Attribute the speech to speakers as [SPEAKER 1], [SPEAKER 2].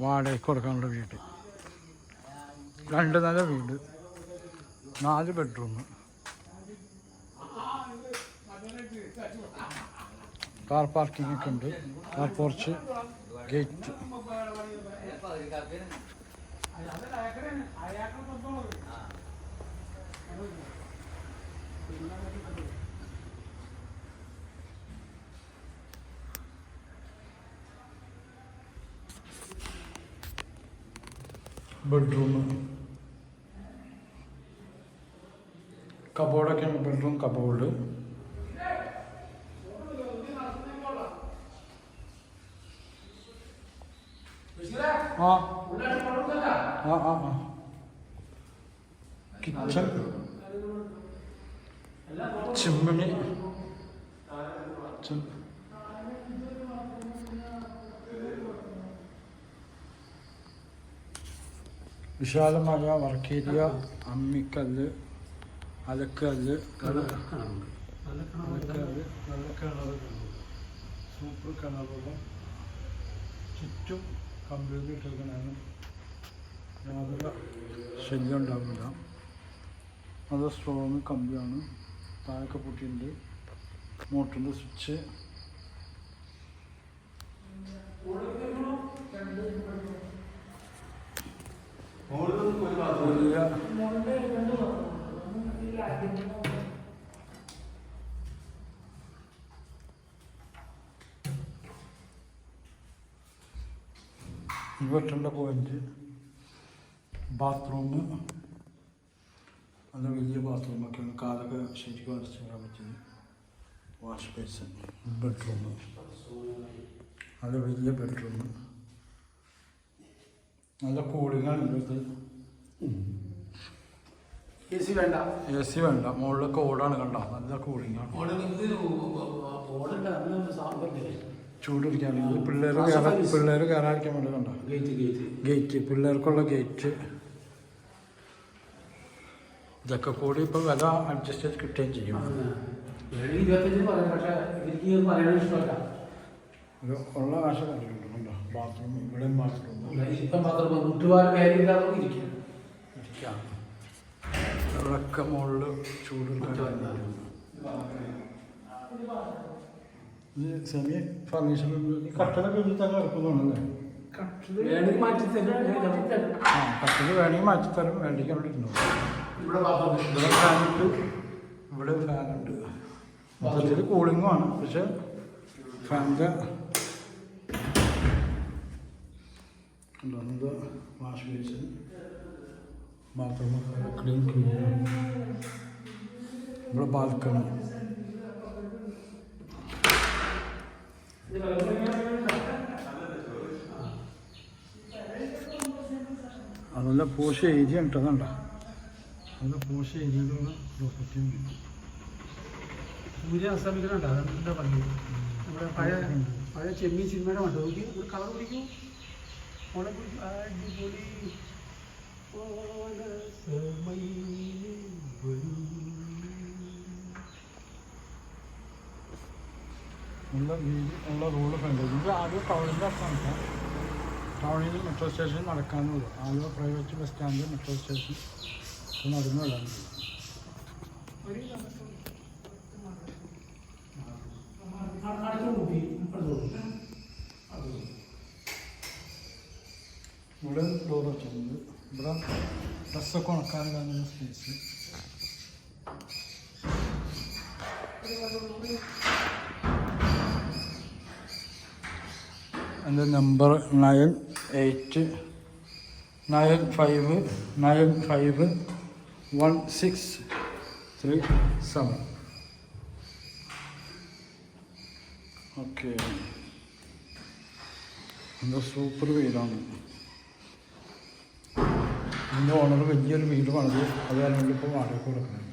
[SPEAKER 1] വാടകയ്ക്ക് കൊടുക്കാനുള്ള വീട്. 2 നില വീട്, 4 ബെഡ്റൂം, കാർ പാർക്കിംഗ് ഒക്കെ ഉണ്ട്. Car porch, gate. ബെഡ്റൂം, കബോർഡൊക്കെയാണ്. ബെഡ്റൂം കബോർഡ്, കിച്ചൺ, ചിമ്മിണി, വിശാലമായ വർക്ക് ഏരിയ, അമ്മിക്കല്ല്, അലക്കല്ല്, നല്ല കിണറുകൾ, സൂപ്പർ കിണറുകൾ. ചുറ്റും കമ്പ്യൂട്ടർ ഇട്ടിരിക്കണതാണ്. യാതൊരു ശല്യം ഉണ്ടാവില്ല. അത് സ്ട്രോങ് കമ്പിയാണ്. താഴൊക്കെ പൊട്ടിയുണ്ട്. മോട്ടറിൻ്റെ സ്വിച്ച്, ഇൻവെർട്ടറിൻ്റെ പോയിന്റ്. ബാത്റൂം, നല്ല വലിയ ബാത്റൂമൊക്കെയാണ്. കാലൊക്കെ ശരിക്കും അടച്ചിടാൻ പറ്റുന്നത്. വാഷ് ബേസിൻ, ബെഡ്റൂം, നല്ല വലിയ ബെഡ്റൂം. നല്ല കൂളിങ്ങാണ് ഇവിടുത്തെ. എ സി വേണ്ട. മുകളിലൊക്കെ ഓടാണ്. കണ്ട, നല്ല കൂളിങ്ങാണ്. ചൂടിരിക്കാൻ പിള്ളേർ കയറാതിരിക്കാൻ വേണ്ടി. കണ്ട, ഗേറ്റ്, പിള്ളേർക്കുള്ള ഗേറ്റ്. ഇതൊക്കെ കൂടി ഇപ്പോൾ വില അഡ്ജസ്റ്റ് ചെയ്ത് കിട്ടുകയും ചെയ്യും. ഉള്ള കാശ് കണ്ടിട്ടുണ്ട്. ബാത്റൂം, ഇവിടെയും ബാത്റൂം. ഇവിടെയൊക്കെ മുകളിൽ ചൂടെടുക്കാൻ. Semi furniture. കട്ടലൊക്കെ ഇതിൽ തന്നെ ഇറക്കുന്നുണ്ടല്ലേ? കട്ടിൽ വേണമെങ്കിൽ മാറ്റിത്തരും. വേണ്ടിക്കാൻ വേണ്ടിയിരുന്നു. ഇവിടെ ഫാനുണ്ട്, ഇവിടെ ഫാനുണ്ട്. മൊത്തത്തിൽ കൂളിങ്ങുമാണ്. പക്ഷെ ഫാനിൻ്റെ ഉണ്ടോ? Wash basin, bathroom clean. ഇവിടെ ബാൽക്കണി. അതല്ല പോഷ ഏരിയ ഉണ്ടോ? നല്ല പോഷ ഏരിയയിലുള്ള പ്രോപ്പർട്ടിയും കിട്ടും.
[SPEAKER 2] സൂര്യ അസ്തമിക്കുന്നുണ്ട്. അതെന്താ പറയുന്നത്? നമ്മുടെ പഴയ ചെമ്മീൻ സിനിമയുടെ മണ്ടോ നോക്കി ഒരു കളർ പിടിക്കൂ. ഓളെ അടിപൊളി
[SPEAKER 1] ഉള്ള റോഡ് ഫ്രണ്ട്. ഇത് ആദ്യം ടൗണിൻ്റെ അടുത്താണ്. ടൗണിൽ മെട്രോ സ്റ്റേഷൻ നടക്കാനുള്ളൂ. Aluva private bus stand, metro station നടന്നു വരാൻ. ഇവിടെ ഡോർ വെച്ചിട്ടുണ്ട്. ഇവിടെ ഡ്രസ്സൊക്കെ ഉണക്കാനുള്ള സ്പേസ്. എൻ്റെ നമ്പർ 9895951637. ഓക്കെ, എന്താ സൂപ്പർ വീടാണ്. എൻ്റെ ഓണർ വലിയൊരു വീട് പണിത്. അത് കാരണം ഇപ്പോൾ വാടക കൊടുക്കുന്നത്.